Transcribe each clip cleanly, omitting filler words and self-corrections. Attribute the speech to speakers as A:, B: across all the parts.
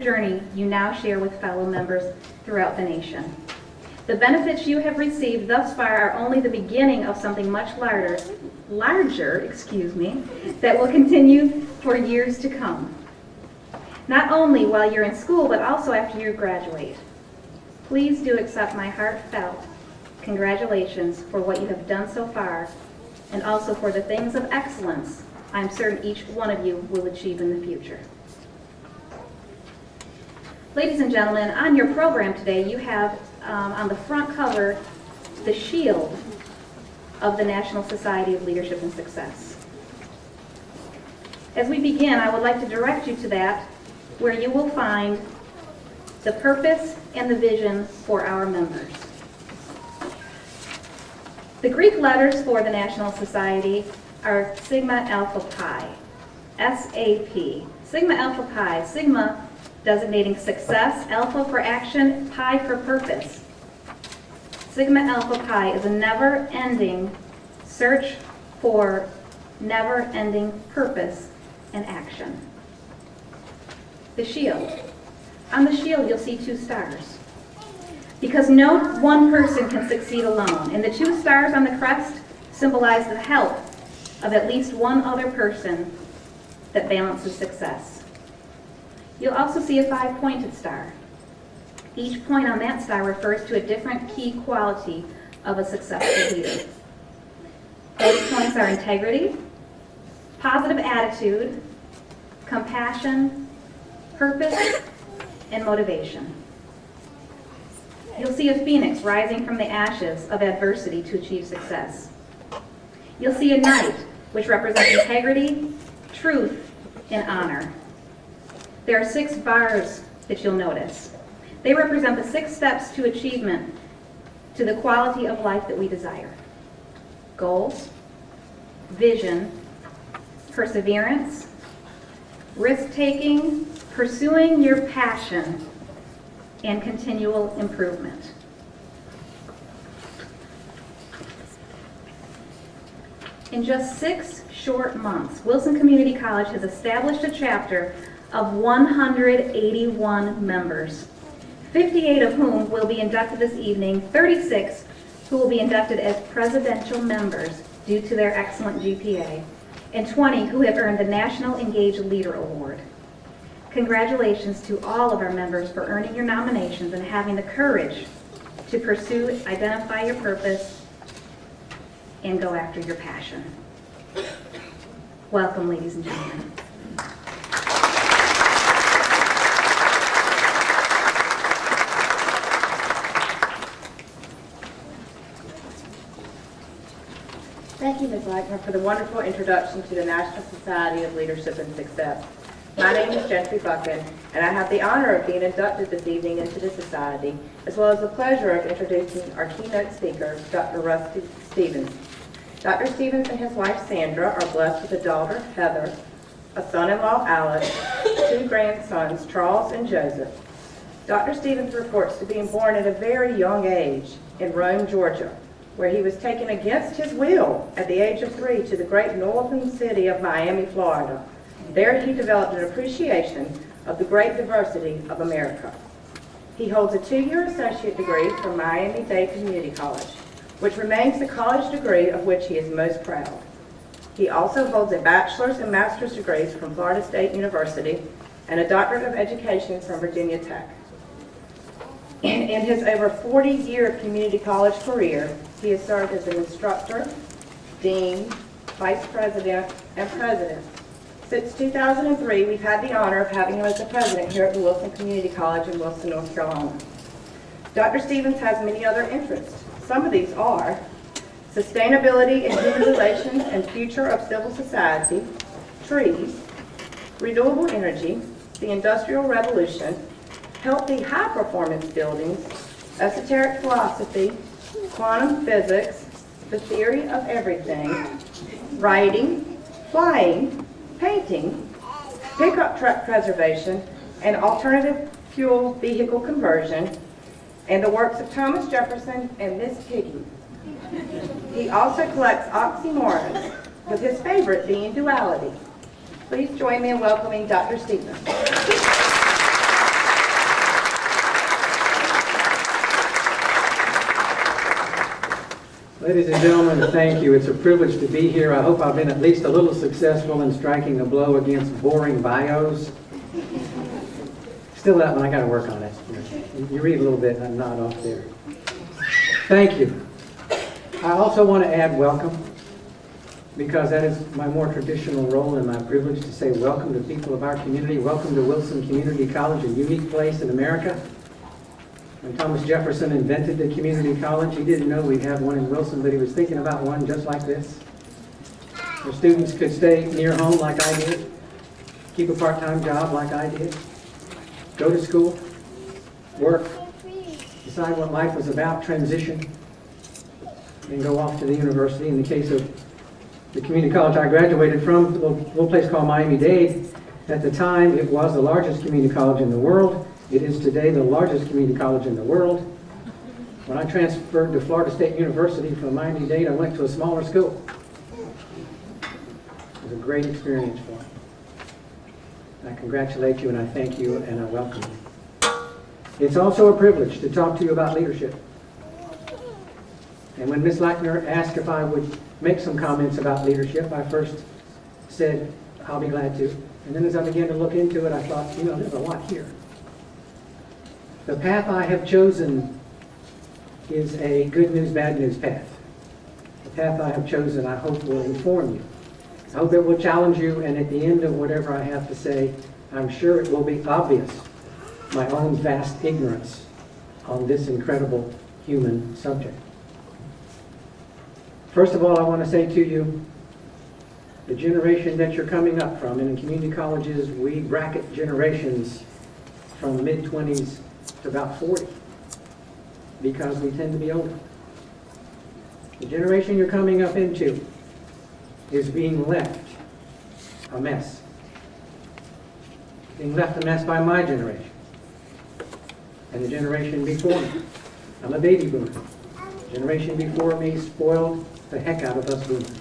A: journey you now share with fellow members throughout the nation. The benefits you have received thus far are only the beginning of something much larger, that will continue for years to come. Not only while you're in school, but also after you graduate. Please do accept my heartfelt congratulations for what you have done so far, and also for the things of excellence I'm certain each one of you will achieve in the future. Ladies and gentlemen, on your program today, you have on the front cover the shield of the National Society of Leadership and Success. As we begin, I would like to direct you to that, where you will find the purpose and the vision for our members. The Greek letters for the National Society are Sigma Alpha Pi, SAP. Sigma Alpha Pi, Sigma designating success, Alpha for action, Pi for purpose. Sigma Alpha Pi is a never-ending search for never-ending purpose and action. The shield. On the shield, you'll see 2 stars. Because no one person can succeed alone, and the 2 stars on the crest symbolize the help of at least one other person that balances success. You'll also see a 5-pointed star. Each point on that star refers to a different key quality of a successful leader. Those points are integrity, positive attitude, compassion, purpose, and motivation. You'll see a phoenix rising from the ashes of adversity to achieve success. You'll see a knight, which represents integrity, truth, and honor. There are 6 bars that you'll notice. They represent the 6 steps to achievement to the quality of life that we desire. Goals, vision, perseverance, risk-taking, pursuing your passion, and continual improvement. In just 6 short months, Wilson Community College has established a chapter of 181 members, 58 of whom will be inducted this evening, 36 who will be inducted as presidential members due to their excellent GPA, and 20 who have earned the National Engaged Leader Award. Congratulations to all of our members for earning your nominations and having the courage to pursue, identify your purpose, and go after your passion. Welcome, ladies and gentlemen.
B: Thank you, Ms. Leitner, for the wonderful introduction to the National Society of Leadership and Success. My name is Gentry Buchan, and I have the honor of being inducted this evening into the Society, as well as the pleasure of introducing our keynote speaker, Dr. Rusty Stevens. Dr. Stevens and his wife, Sandra, are blessed with a daughter, Heather, a son-in-law, Alex, 2 grandsons, Charles and Joseph. Dr. Stevens reports to being born at a very young age in Rome, Georgia, where he was taken against his will at the age of 3 to the great northern city of Miami, Florida. There he developed an appreciation of the great diversity of America. He holds a 2-year associate degree from Miami-Dade Community College, which remains the college degree of which he is most proud. He also holds a bachelor's and master's degrees from Florida State University and a doctorate of education from Virginia Tech. In his over 40-year community college career, he has served as an instructor, dean, vice president, and president. Since 2003, we've had the honor of having him as the president here at the Wilson Community College in Wilson, North Carolina. Dr. Stevens has many other interests. Some of these are sustainability and human relations and future of civil society, trees, renewable energy, the Industrial Revolution, healthy high-performance buildings, esoteric philosophy, quantum physics, the theory of everything, writing, flying, painting, pickup truck preservation, and alternative fuel vehicle conversion, and the works of Thomas Jefferson and Miss Piggy. He also collects oxymorons, with his favorite being duality. Please join me in welcoming Dr. Stevens.
C: Ladies and gentlemen, thank you. It's a privilege to be here. I hope I've been at least a little successful in striking a blow against boring bios. Still that one, I got to work on it. You read a little bit and I'm not off there. Thank you. I also want to add welcome, because that is my more traditional role and my privilege to say welcome to people of our community. Welcome to Wilson Community College, a unique place in America. When Thomas Jefferson invented the community college, he didn't know we'd have one in Wilson, but he was thinking about one just like this, where students could stay near home like I did, keep a part-time job like I did, go to school, work, decide what life was about, transition, and go off to the university. In the case of the community college I graduated from, a little place called Miami-Dade, at the time it was the largest community college in the world. It is today the largest community college in the world. When I transferred to Florida State University from Miami-Dade, I went to a smaller school. It was a great experience for me. I congratulate you and I thank you and I welcome you. It's also a privilege to talk to you about leadership. And when Ms. Lackner asked if I would make some comments about leadership, I first said, I'll be glad to. And then as I began to look into it, I thought, there's a lot here. The path I have chosen is a good news, bad news path. The path I have chosen, I hope, will inform you. I hope it will challenge you, and at the end of whatever I have to say, I'm sure it will be obvious my own vast ignorance on this incredible human subject. First of all, I want to say to you, the generation that you're coming up from, and in community colleges, we bracket generations from mid-20s to about 40, because we tend to be older. The generation you're coming up into is being left a mess. Being left a mess by my generation and the generation before me. I'm a baby boomer. The generation before me spoiled the heck out of us boomers.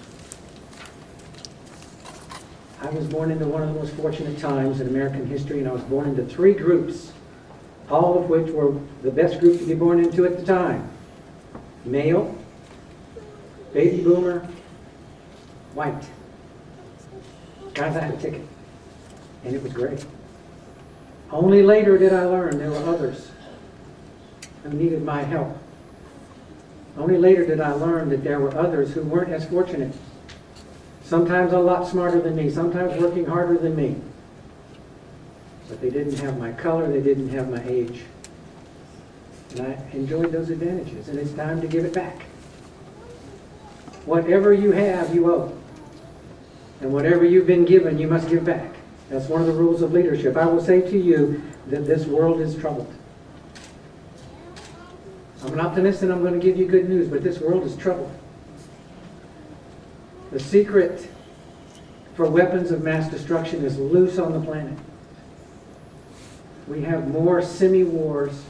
C: I was born into one of the most fortunate times in American history, and I was born into three groups, all of which were the best group to be born into at the time. Male, baby boomer, white. Guys, I had a ticket, and it was great. Only later did I learn there were others who needed my help. Only later did I learn that there were others who weren't as fortunate. Sometimes a lot smarter than me, sometimes working harder than me. But they didn't have my color, they didn't have my age. And I enjoyed those advantages, and it's time to give it back. Whatever you have, you owe. And whatever you've been given, you must give back. That's one of the rules of leadership. I will say to you that this world is troubled. I'm an optimist and I'm going to give you good news, but this world is troubled. The secret for weapons of mass destruction is loose on the planet. We have more semi-wars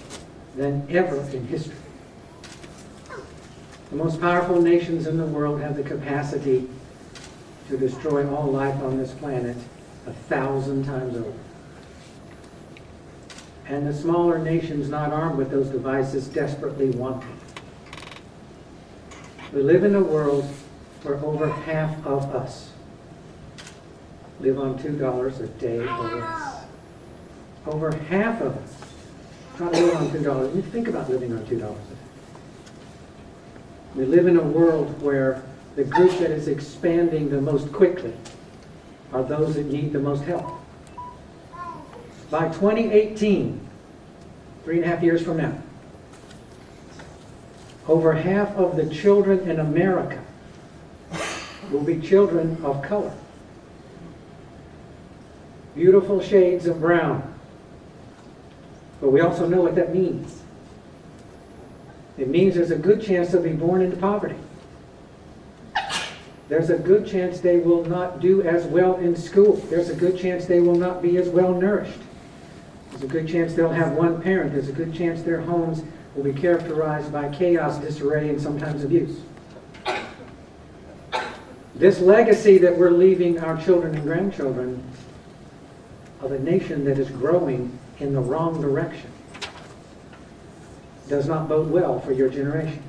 C: than ever in history. The most powerful nations in the world have the capacity to destroy all life on this planet 1,000 times over. And the smaller nations not armed with those devices desperately want them. We live in a world where over half of us live on $2 a day or less. Over half of us try to live on $2. Think about living on $2 a day. We live in a world where the group that is expanding the most quickly are those that need the most help. By 2018, 3.5 years from now, over half of the children in America will be children of color. Beautiful shades of brown. But we also know what that means. It means there's a good chance they'll be born into poverty. There's a good chance they will not do as well in school. There's a good chance they will not be as well nourished. There's a good chance they'll have one parent. There's a good chance their homes will be characterized by chaos, disarray, and sometimes abuse. This legacy that we're leaving our children and grandchildren of a nation that is growing in the wrong direction does not bode well for your generation.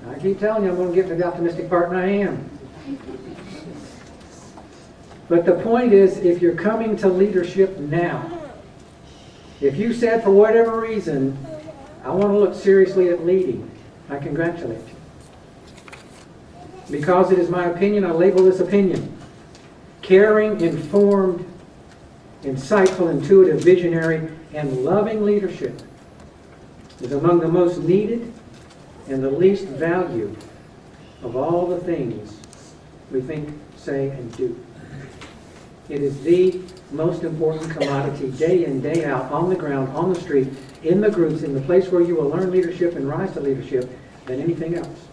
C: I keep telling you I'm going to get to the optimistic part, and I am. But the point is, if you're coming to leadership now, if you said for whatever reason, I want to look seriously at leading, I congratulate you. Because it is my opinion, I label this opinion. Caring, informed, insightful, intuitive, visionary, and loving leadership is among the most needed and the least valued of all the things we think, say, and do. It is the most important commodity day in, day out, on the ground, on the street, in the groups, in the place where you will learn leadership and rise to leadership than anything else.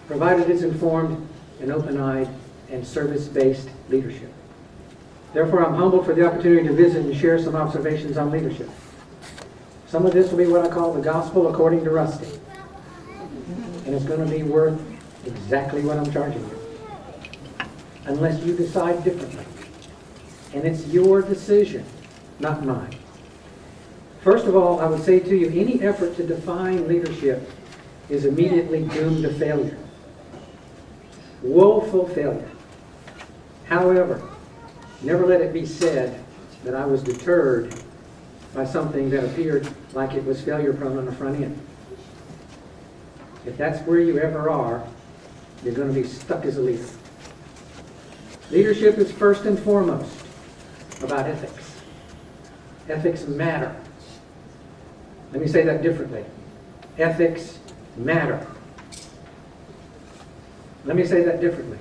C: Provided it's informed and open-eyed and service-based leadership. Therefore, I'm humbled for the opportunity to visit and share some observations on leadership. Some of this will be what I call the gospel according to Rusty. And it's going to be worth exactly what I'm charging you. Unless you decide differently. And it's your decision, not mine. First of all, I would say to you, any effort to define leadership is immediately doomed to failure. Woeful failure. However, never let it be said that I was deterred by something that appeared like it was failure prone on the front end. If that's where you ever are, you're going to be stuck as a leader. Leadership is first and foremost about ethics. Ethics matter. Let me say that differently. Ethics matter. Let me say that differently.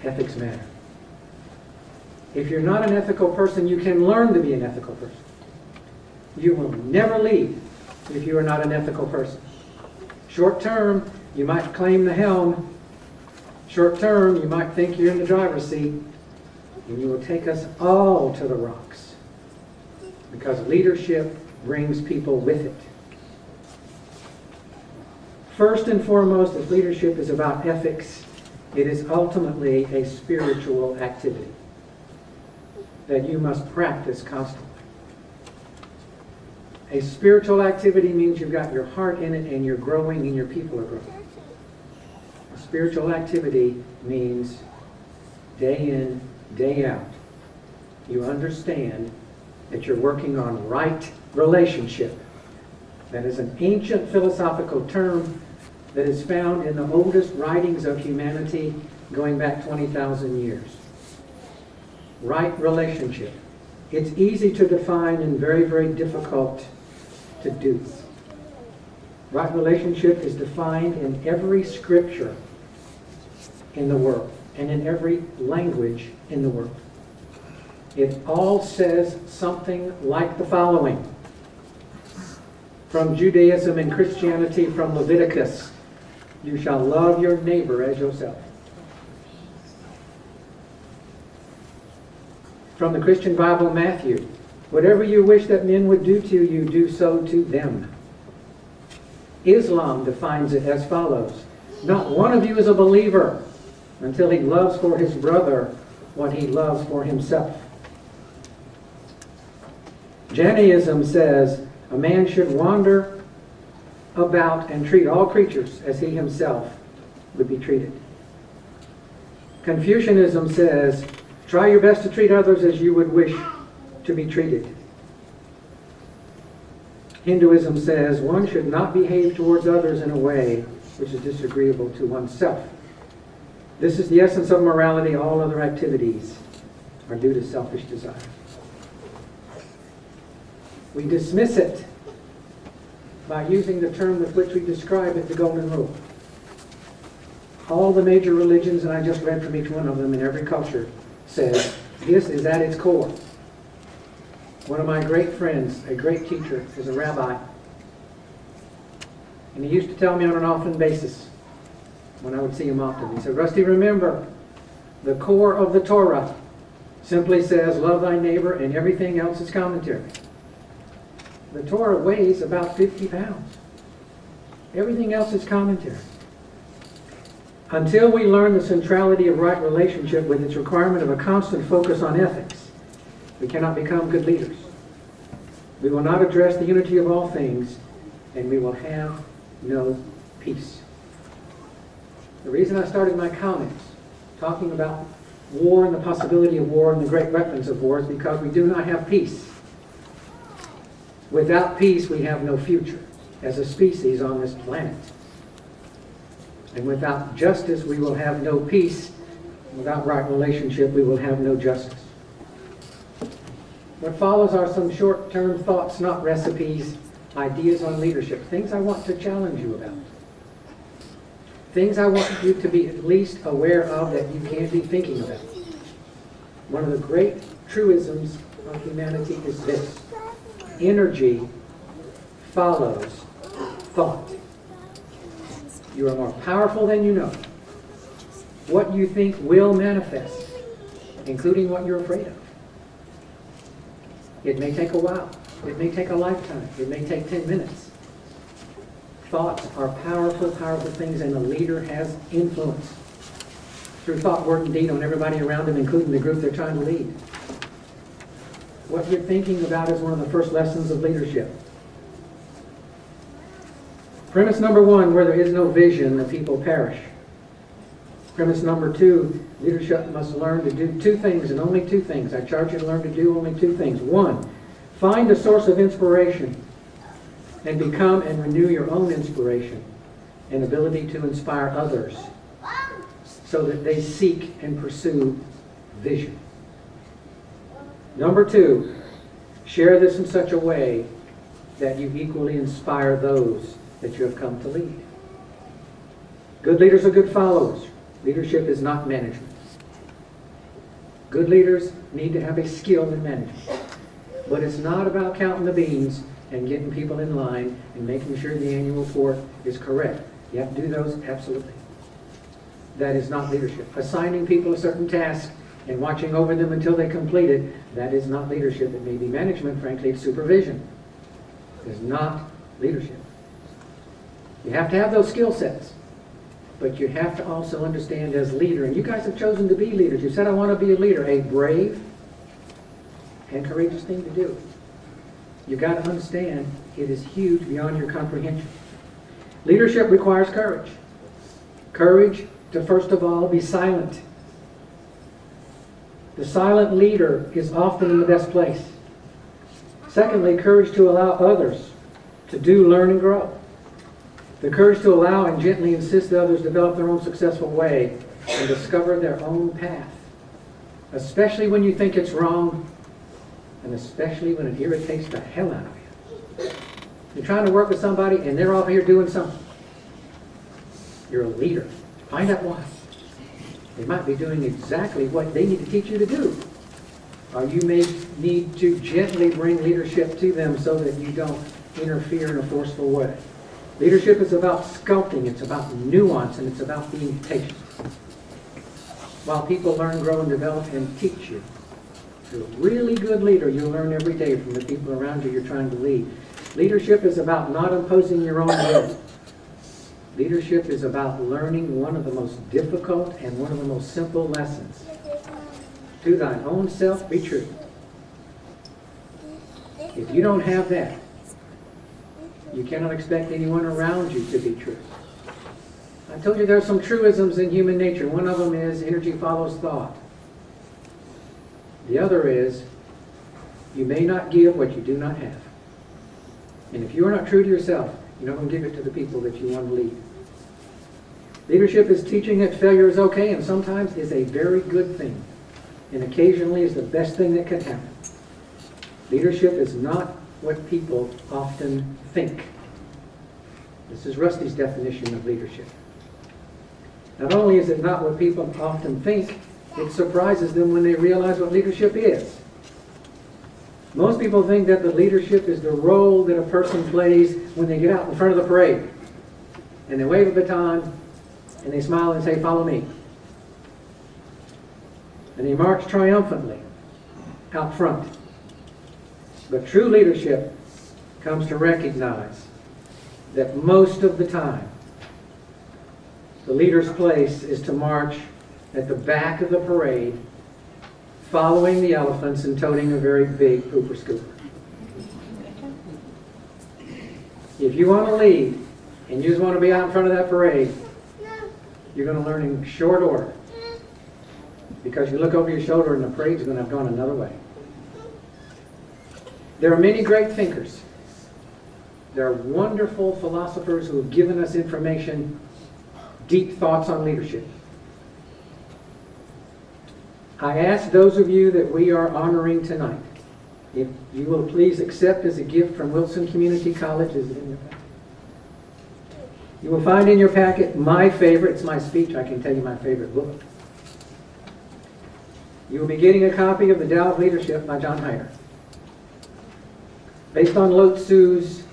C: Ethics matter. If you're not an ethical person, you can learn to be an ethical person. You will never lead if you are not an ethical person. Short term, you might claim the helm. Short term, you might think you're in the driver's seat, and you will take us all to the rocks. Because leadership brings people with it. First and foremost, if leadership is about ethics, it is ultimately a spiritual activity that you must practice constantly. A spiritual activity means you've got your heart in it and you're growing and your people are growing. A spiritual activity means day in, day out, you understand that you're working on right relationship. That is an ancient philosophical term that is found in the oldest writings of humanity going back 20,000 years. Right relationship. It's easy to define and very, very difficult to do. Right relationship is defined in every scripture in the world and in every language in the world. It all says something like the following. From Judaism and Christianity, from Leviticus, you shall love your neighbor as yourself. From the Christian Bible, Matthew, whatever you wish that men would do to you, do so to them. Islam defines it as follows. Not one of you is a believer until he loves for his brother what he loves for himself. Jainism says a man should wander about and treat all creatures as he himself would be treated. Confucianism says, try your best to treat others as you would wish to be treated. Hinduism says one should not behave towards others in a way which is disagreeable to oneself. This is the essence of morality. All other activities are due to selfish desire. We dismiss it by using the term with which we describe it, the Golden Rule. All the major religions, and I just read from each one of them in every culture, says this is at its core. One of my great friends, a great teacher, is a rabbi. And he used to tell me on an often basis, when I would see him often, he said, Rusty, remember, the core of the Torah simply says, love thy neighbor, and everything else is commentary. The Torah weighs about 50 pounds. Everything else is commentary. Until we learn the centrality of right relationship with its requirement of a constant focus on ethics, we cannot become good leaders. We will not address the unity of all things, and we will have no peace. The reason I started my comments talking about war and the possibility of war and the great weapons of war is because we do not have peace. Without peace, we have no future as a species on this planet. And without justice, we will have no peace. Without right relationship, we will have no justice. What follows are some short-term thoughts, not recipes, ideas on leadership, things I want to challenge you about. Things I want you to be at least aware of that you can be thinking about. One of the great truisms of humanity is this: energy follows thought. You are more powerful than you know. What you think will manifest, including what you're afraid of. It may take a while. It may take a lifetime. It may take 10 minutes. Thoughts are powerful, powerful things, and a leader has influence through thought, word, and deed on everybody around them, including the group they're trying to lead. What you're thinking about is one of the first lessons of leadership. Premise number 1, where there is no vision, the people perish. Premise number 2, leadership must learn to do 2 things, and only 2 things. I charge you to learn to do only 2 things. 1, find a source of inspiration and become and renew your own inspiration and ability to inspire others so that they seek and pursue vision. Number 2, share this in such a way that you equally inspire those that you have come to lead. Good leaders are good followers. Leadership is not management. Good leaders need to have a skill in management. But it's not about counting the beans and getting people in line and making sure the annual report is correct. You have to do those? Absolutely. That is not leadership. Assigning people a certain task and watching over them until they complete it, that is not leadership. It may be management, frankly, it's supervision. It is not leadership. You have to have those skill sets. But you have to also understand as leader, and you guys have chosen to be leaders. You said, I want to be a leader, a brave and courageous thing to do. You got to understand it is huge beyond your comprehension. Leadership requires courage. Courage to, first of all, be silent. The silent leader is often in the best place. Secondly, courage to allow others to do, learn, and grow. The courage to allow and gently insist that others develop their own successful way and discover their own path. Especially when you think it's wrong, and especially when it irritates the hell out of you. You're trying to work with somebody and they're off here doing something. You're a leader. Find out why. They might be doing exactly what they need to teach you to do. Or you may need to gently bring leadership to them so that you don't interfere in a forceful way. Leadership is about sculpting, it's about nuance, and it's about being patient. While people learn, grow, and develop and teach you. If you're a really good leader, you'll learn every day from the people around you you're trying to lead. Leadership is about not imposing your own will. Leadership is about learning one of the most difficult and one of the most simple lessons. To thine own self be true. If you don't have that, you cannot expect anyone around you to be true. I told you there are some truisms in human nature. One of them is energy follows thought. The other is you may not give what you do not have. And if you are not true to yourself, you're not going to give it to the people that you want to lead. Leadership is teaching that failure is okay and sometimes is a very good thing. And occasionally is the best thing that can happen. Leadership is not what people often think. This is Rusty's definition of leadership. Not only is it not what people often think, it surprises them when they realize what leadership is. Most people think that the leadership is the role that a person plays when they get out in front of the parade. And they wave a baton, and they smile and say, follow me. And they march triumphantly out front. But true leadership comes to recognize that most of the time, the leader's place is to march at the back of the parade, following the elephants and toting a very big pooper scooper. If you want to lead and you just want to be out in front of that parade, you're going to learn in short order. Because you look over your shoulder and the parade's going to have gone another way. There are many great thinkers. There are wonderful philosophers who have given us information, deep thoughts on leadership. I ask those of you that we are honoring tonight, if you will please accept as a gift from Wilson Community College, is it in your packet? You will find in your packet my favorite, it's my speech, I can tell you my favorite book. You will be getting a copy of The Tao of Leadership by John Hyder. Based on Lao Tzu's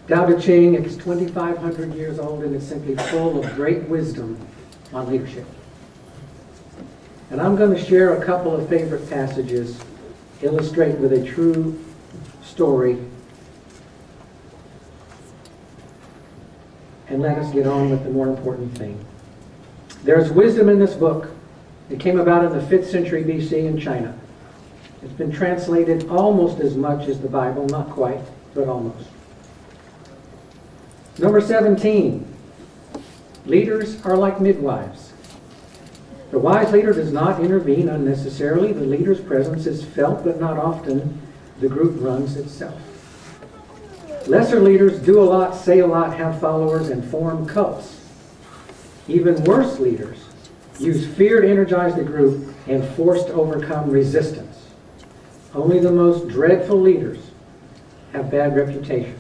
C: Tao Te Ching, it's 2,500 years old and it's simply full of great wisdom on leadership. And I'm going to share a couple of favorite passages, illustrate with a true story, and let us get on with the more important thing. There's wisdom in this book. It came about in the 5th century BC in China. It's been translated almost as much as the Bible, not quite, but almost. Number 17, leaders are like midwives. The wise leader does not intervene unnecessarily. The leader's presence is felt, but not often. The group runs itself. Lesser leaders do a lot, say a lot, have followers, and form cults. Even worse leaders use fear to energize the group and force to overcome resistance. Only the most dreadful leaders have bad reputations.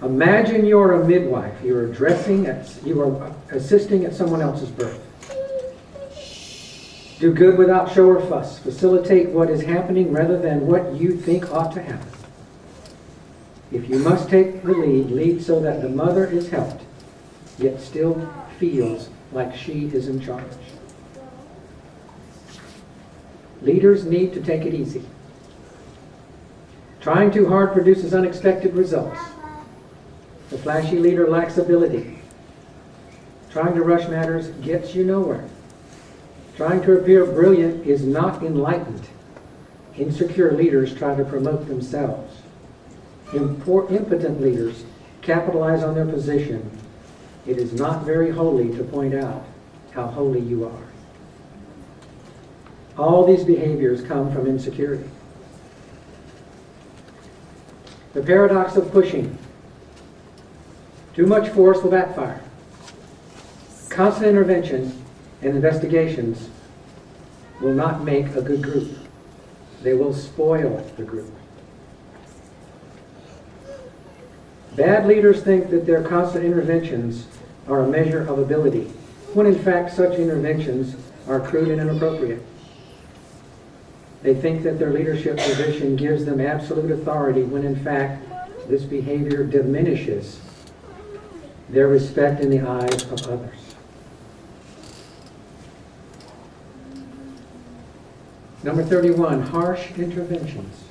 C: Imagine you're a midwife. You are assisting at someone else's birth. Do good without show or fuss. Facilitate what is happening rather than what you think ought to happen. If you must take the lead, lead so that the mother is helped, yet still feels like she is in charge. Leaders need to take it easy. Trying too hard produces unexpected results. The flashy leader lacks ability. Trying to rush matters gets you nowhere. Trying to appear brilliant is not enlightened. Insecure leaders try to promote themselves. Impotent leaders capitalize on their position. It is not very holy to point out how holy you are. All these behaviors come from insecurity. The paradox of pushing. Too much force will backfire. Constant intervention and investigations will not make a good group. They will spoil the group. Bad leaders think that their constant interventions are a measure of ability, when in fact such interventions are crude and inappropriate. They think that their leadership position gives them absolute authority, when in fact this behavior diminishes their respect in the eyes of others. Number 31, harsh interventions.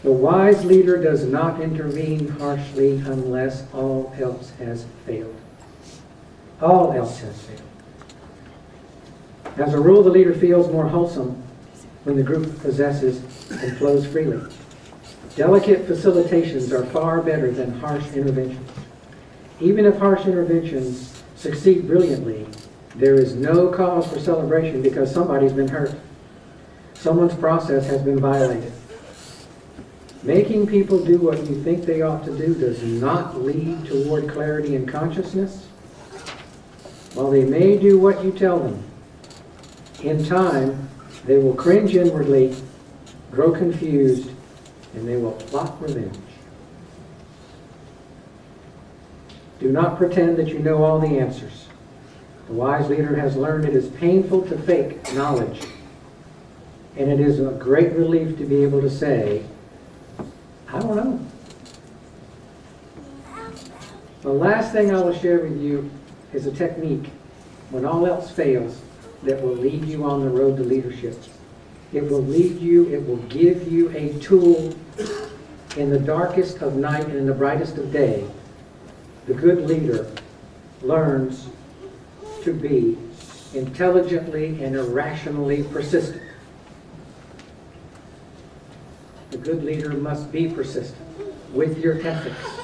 C: The wise leader does not intervene harshly unless all else has failed. All else has failed. As a rule, the leader feels more wholesome when the group possesses and flows freely. Delicate facilitations are far better than harsh interventions. Even if harsh interventions succeed brilliantly, there is no cause for celebration because somebody's been hurt. Someone's process has been violated. Making people do what you think they ought to do does not lead toward clarity and consciousness. While they may do what you tell them, in time they will cringe inwardly, grow confused, and they will plot revenge. Do not pretend that you know all the answers. The wise leader has learned it is painful to fake knowledge, and it is a great relief to be able to say, I don't know. The last thing I will share with you is a technique, when all else fails, that will lead you on the road to leadership. It will lead you, it will give you a tool in the darkest of night and in the brightest of day. The good leader learns to be intelligently and irrationally persistent. The good leader must be persistent with your ethics,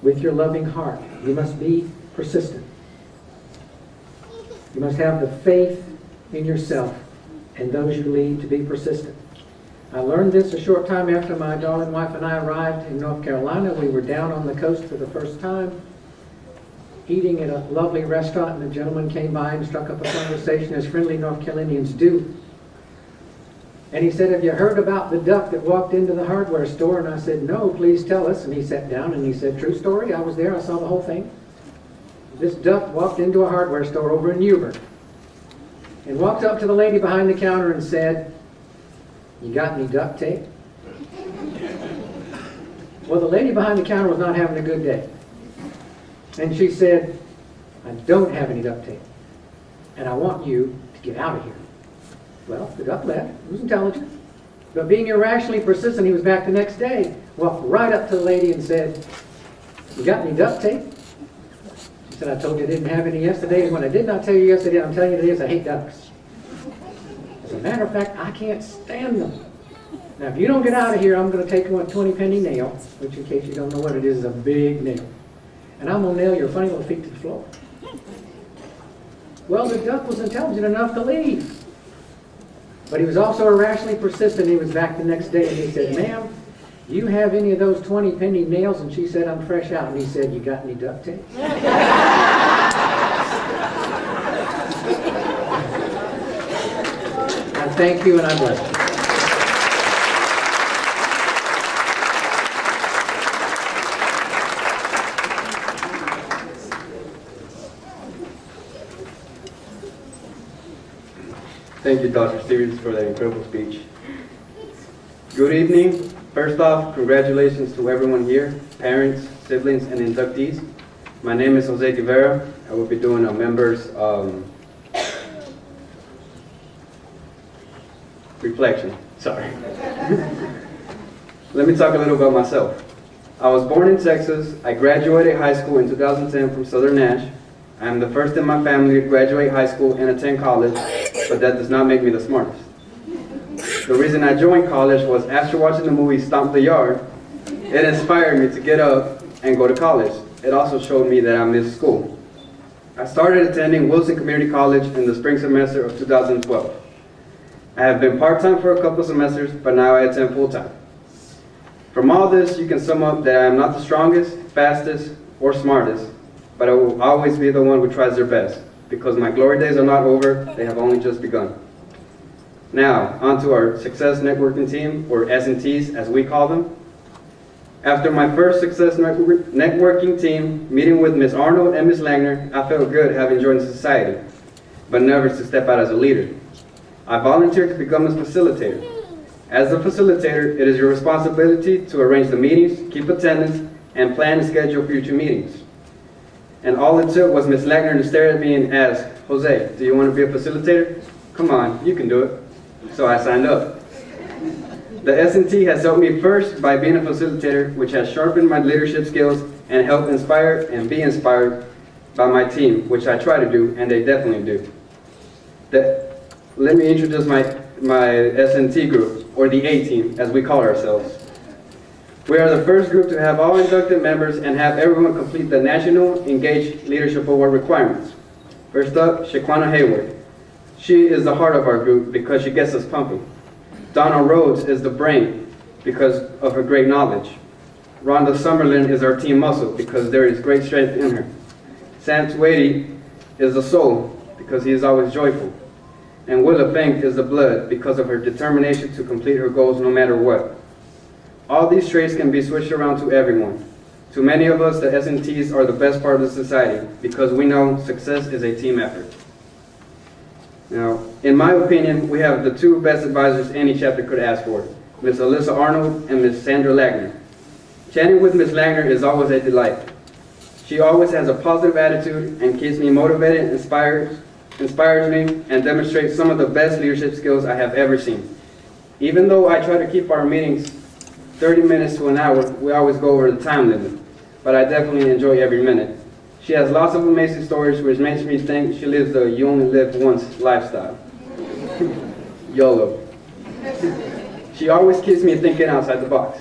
C: with your loving heart. You must be persistent. You must have the faith in yourself and those you lead to be persistent. I learned this a short time after my darling wife and I arrived in North Carolina. We were down on the coast for the first time, eating at a lovely restaurant, and a gentleman came by and struck up a conversation as friendly North Carolinians do. And he said, "Have you heard about the duck that walked into the hardware store?" And I said, "No, please tell us." And he sat down and he said, "True story, I was there, I saw the whole thing. This duck walked into a hardware store over in Newbern and walked up to the lady behind the counter and said, 'You got any duct tape?'" Well, the lady behind the counter was not having a good day. And she said, "I don't have any duct tape, and I want you to get out of here." Well, the duck left. He was intelligent. But being irrationally persistent, he was back the next day, walked right up to the lady and said, "You got any duct tape?" She said, "I told you I didn't have any yesterday, and when I did not tell you yesterday, I'm telling you today, I hate ducks. As a matter of fact, I can't stand them. Now, if you don't get out of here, I'm going to take one 20-penny nail," which, in case you don't know what it is a big nail, "and I'm going to nail your funny little feet to the floor." Well, the duck was intelligent enough to leave. But he was also irrationally persistent. He was back the next day and he said, "Ma'am, do you have any of those 20-penny nails?" And she said, "I'm fresh out." And he said, "You got any duct tape?" I thank you and I bless you.
D: Thank you, Dr. Stevens, for that incredible speech. Good evening. First off, congratulations to everyone here, parents, siblings, and inductees. My name is Jose Guevara. I will be doing a member's reflection. Sorry. Let me talk a little about myself. I was born in Texas. I graduated high school in 2010 from Southern Nash. I am the first in my family to graduate high school and attend college, but that does not make me the smartest. The reason I joined college was after watching the movie Stomp the Yard, it inspired me to get up and go to college. It also showed me that I missed school. I started attending Wilson Community College in the spring semester of 2012. I have been part-time for a couple semesters, but now I attend full-time. From all this, you can sum up that I am not the strongest, fastest, or smartest, but I will always be the one who tries their best, because my glory days are not over, they have only just begun. Now, on to our Success Networking Team, or S&Ts as we call them. After my first Success Networking Team meeting with Ms. Arnold and Ms. Langner, I felt good having joined the society, but nervous to step out as a leader. I volunteered to become a facilitator. As a facilitator, it is your responsibility to arrange the meetings, keep attendance, and plan and schedule future meetings. And all it took was Ms. Langner to stare at me and ask, "Jose, do you want to be a facilitator? Come on, you can do it." So I signed up. The S&T has helped me first by being a facilitator, which has sharpened my leadership skills and helped inspire and be inspired by my team, which I try to do, and they definitely do. Let me introduce my S&T group, or the A-Team, as we call ourselves. We are the first group to have all inducted members and have everyone complete the National Engaged Leadership Award requirements. First up, Shaquana Hayward. She is the heart of our group because she gets us pumping. Donna Rhodes is the brain because of her great knowledge. Rhonda Summerlin is our team muscle because there is great strength in her. Sam Twady is the soul because he is always joyful. And Willa Fink is the blood because of her determination to complete her goals no matter what. All these traits can be switched around to everyone. To many of us, the S&Ts are the best part of the society because we know success is a team effort. Now, in my opinion, we have the two best advisors any chapter could ask for, Ms. Alyssa Arnold and Ms. Sandra Lagner. Chatting with Ms. Lagner is always a delight. She always has a positive attitude and keeps me motivated, inspires me, and demonstrates some of the best leadership skills I have ever seen. Even though I try to keep our meetings 30 minutes to an hour, we always go over the time limit, but I definitely enjoy every minute. She has lots of amazing stories, which makes me think she lives the you only live once lifestyle. YOLO. She always keeps me thinking outside the box.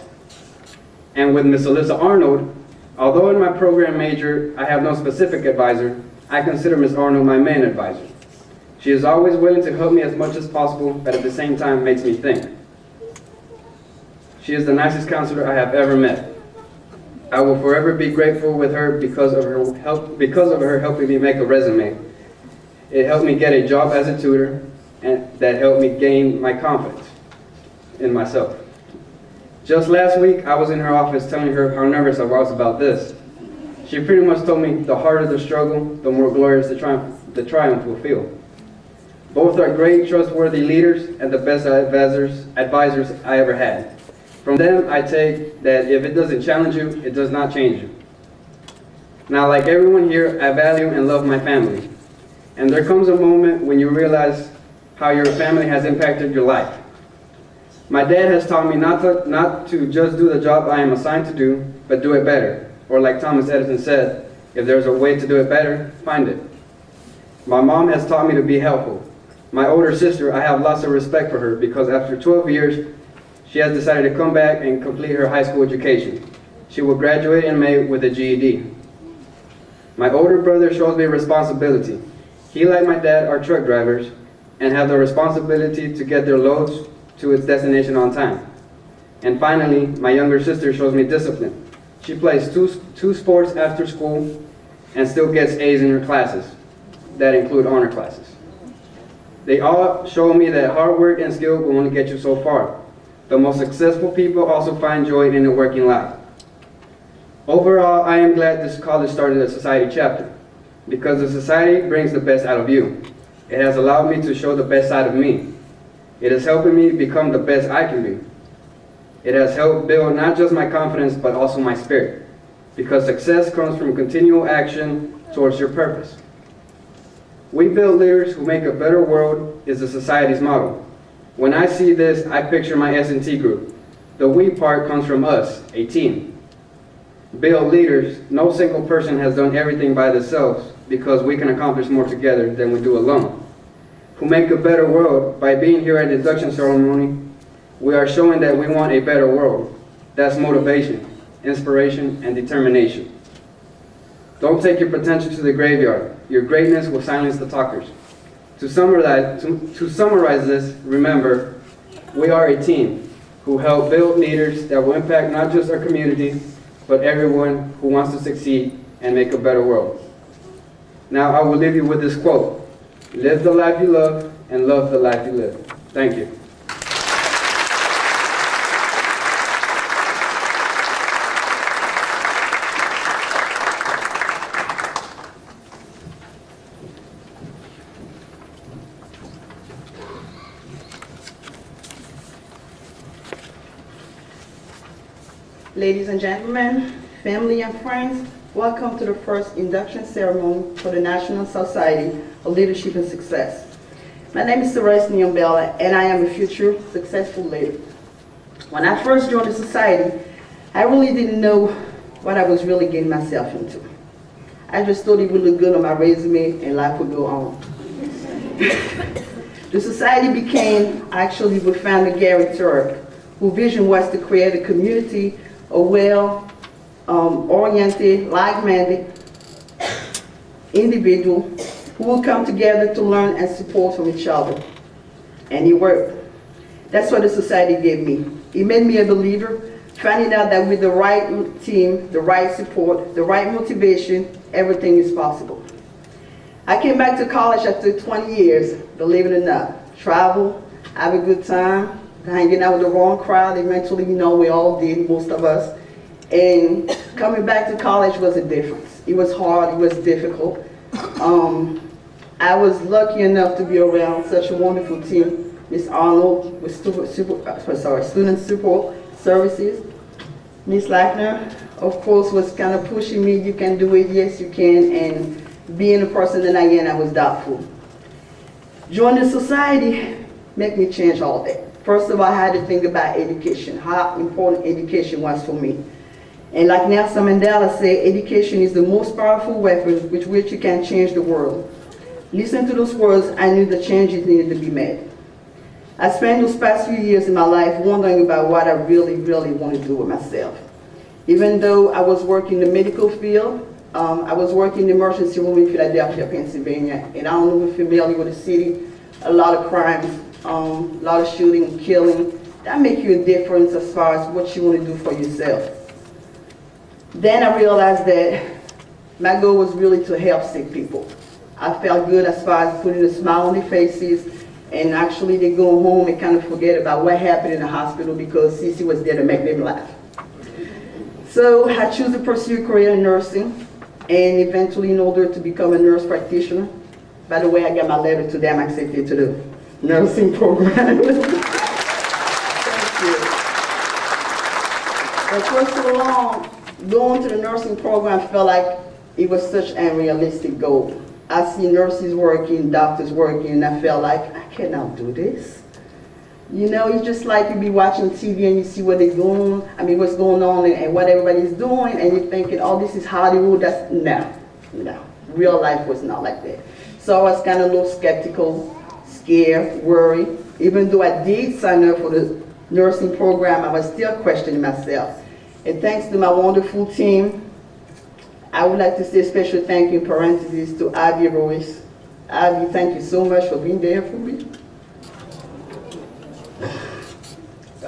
D: And with Miss Alyssa Arnold, Although in my program major I have no specific advisor, I consider Ms. Arnold my main advisor. She is always willing to help me as much as possible, but at the same time makes me think. She is the nicest counselor I have ever met. I will forever be grateful with her because of her helping me make a resume. It helped me get a job as a tutor, and that helped me gain my confidence in myself. Just last week, I was in her office telling her how nervous I was about this. She pretty much told me the harder the struggle, the more glorious the triumph will feel. Both are great, trustworthy leaders and the best advisors I ever had. From them, I take that if it doesn't challenge you, it does not change you. Now, like everyone here, I value and love my family. And there comes a moment when you realize how your family has impacted your life. My dad has taught me not to just do the job I am assigned to do, but do it better. Or like Thomas Edison said, if there's a way to do it better, find it. My mom has taught me to be helpful. My older sister, I have lots of respect for her because after 12 years, she has decided to come back and complete her high school education. She will graduate in May with a GED. My older brother shows me responsibility. He, like my dad, are truck drivers and have the responsibility to get their loads to its destination on time. And finally, my younger sister shows me discipline. She plays two sports after school and still gets A's in her classes. That include honor classes. They all show me that hard work and skill will only get you so far. The most successful people also find joy in their working life. Overall, I am glad this college started a society chapter because the society brings the best out of you. It has allowed me to show the best side of me. It is helping me become the best I can be. It has helped build not just my confidence, but also my spirit, because success comes from continual action towards your purpose. We build leaders who make a better world is the society's motto. When I see this, I picture my S&T group. The we part comes from us, a team. Build leaders, no single person has done everything by themselves because we can accomplish more together than we do alone. Who make a better world by being here at the induction ceremony, we are showing that we want a better world. That's motivation, inspiration, and determination. Don't take your potential to the graveyard. Your greatness will silence the talkers. To summarize this, remember, we are a team who help build leaders that will impact not just our community, but everyone who wants to succeed and make a better world. Now I will leave you with this quote: live the life you love and love the life you live. Thank you.
E: Ladies and gentlemen, family and friends, welcome to the first induction ceremony for the National Society of Leadership and Success. My name is Therese Nyombela, and I am a future successful leader. When I first joined the society, I really didn't know what I was really getting myself into. I just thought it would look good on my resume and life would go on. The society became actually with founder Gary Turk, whose vision was to create a community of well-oriented, like-minded individuals who will come together to learn and support from each other. And it worked. That's what the society gave me. It made me a believer, finding out that with the right team, the right support, the right motivation, everything is possible. I came back to college after 20 years, believe it or not. Travel, have a good time, hanging out with the wrong crowd. Eventually, we all did, most of us. And coming back to college was a difference. It was hard, it was difficult. I was lucky enough to be around such a wonderful team. Miss Arnold with Student Support Services. Miss Lackner, of course, was kind of pushing me, you can do it, yes you can, and being the person that I am, I was doubtful. Joining the society made me change all that. First of all, I had to think about education, how important education was for me. And like Nelson Mandela said, education is the most powerful weapon with which you can change the world. Listening to those words, I knew the changes needed to be made. I spent those past few years in my life wondering about what I really, really want to do with myself. Even though I was working in the medical field, I was working in the emergency room in Philadelphia, Pennsylvania, and I don't know if you're familiar with the city, a lot of crimes, a lot of shooting and killing. That makes you a difference as far as what you want to do for yourself. Then I realized that my goal was really to help sick people. I felt good as far as putting a smile on their faces, and actually they go home and kind of forget about what happened in the hospital because Cece was there to make them laugh. So I chose to pursue a career in nursing, and eventually in order to become a nurse practitioner. By the way, I got my letter to them, accepted to the nursing program. Thank you. But first along, going to the nursing program felt like it was such an unrealistic goal. I see nurses working, doctors working, and I felt like, I cannot do this. You know, it's just like you be watching TV and you see what they're doing, what's going on and what everybody's doing, and you're thinking, oh, this is Hollywood. No. Real life was not like that. So I was kind of a little skeptical, scared, worried. Even though I did sign up for the nursing program, I was still questioning myself. And thanks to my wonderful team, I would like to say a special thank you in parentheses to Ivy Royce. Ivy, thank you so much for being there for me.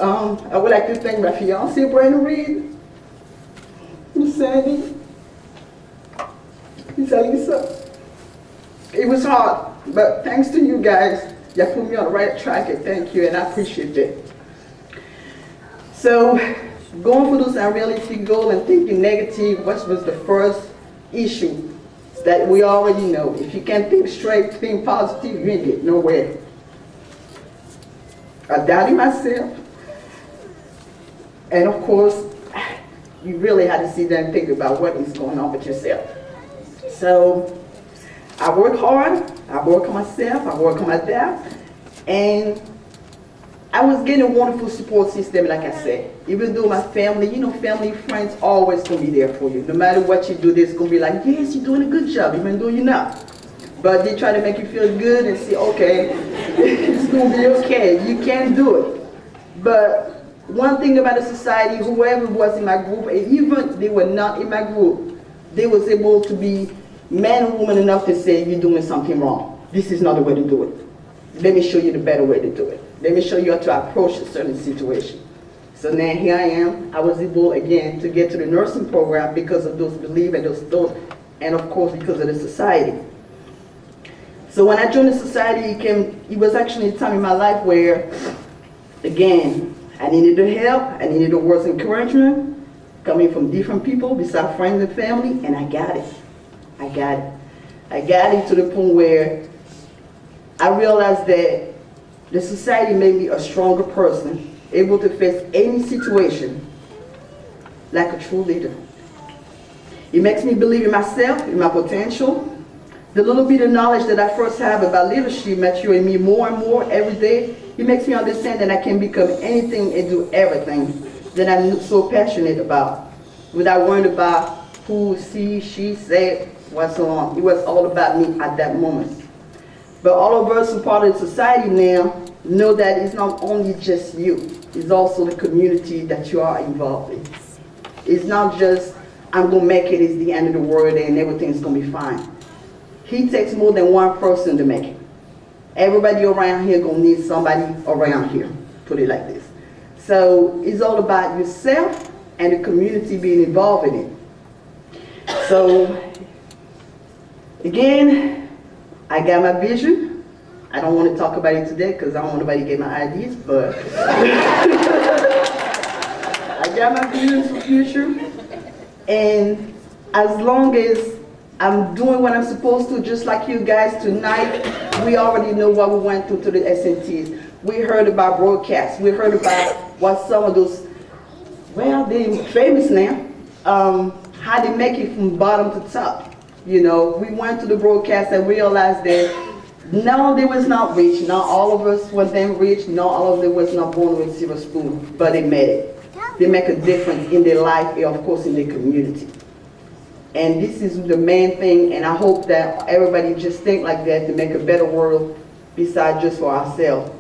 E: I would like to thank my fiancé, Brandon Reed, Miss Sandy, Miss Alisa. It was hard, but thanks to you guys, you put me on the right track, and thank you, and I appreciate that. So, going for those unrealistic goals and thinking negative, what was the first issue that we already know? If you can't think straight, think positive, you ain't get nowhere. I doubted myself. And of course, you really had to sit there and think about what is going on with yourself. So I work hard, I work on myself, I work on my dad, and I was getting a wonderful support system, like I said. Even though my family, family, friends always gonna be there for you. No matter what you do, they're gonna be like, yes, you're doing a good job, even though you're not. But they try to make you feel good and say, okay, it's gonna be okay, you can do it. But one thing about the society, whoever was in my group, and even they were not in my group, they was able to be man and woman enough to say, you're doing something wrong. This is not the way to do it. Let me show you the better way to do it. Let me show you how to approach a certain situation. So now here I am. I was able again to get to the nursing program because of those beliefs and those thoughts, and of course because of the society. So when I joined the society, it was actually a time in my life where, again, I needed the help, I needed the words of encouragement, coming from different people besides friends and family, and I got it. I got it to the point where I realized that the society made me a stronger person, able to face any situation like a true leader. It makes me believe in myself, in my potential. The little bit of knowledge that I first have about leadership maturing me more and more every day. It makes me understand that I can become anything and do everything that I'm so passionate about without worrying about who, she said, what's on. It was all about me at that moment. But all of us who are part of society now know that it's not only just you, it's also the community that you are involved in. It's not just, I'm going to make it, it's the end of the world and everything's going to be fine. It takes more than one person to make it. Everybody around here gonna need somebody around here, put it like this. So it's all about yourself and the community being involved in it. So again, I got my vision. I don't want to talk about it today because I don't want nobody to get my ideas, but I got my vision for the future. And as long as I'm doing what I'm supposed to, just like you guys tonight, we already know what we went through to the SNTs. We heard about broadcasts. We heard about what some of those, well, they're famous now, how they make it from bottom to top. We went to the broadcast and realized that no, they was not rich. Not all of us were them rich. Not all of them was not born with a silver spoon, but they made it. They make a difference in their life and of course in their community. And this is the main thing, and I hope that everybody just think like that to make a better world besides just for ourselves.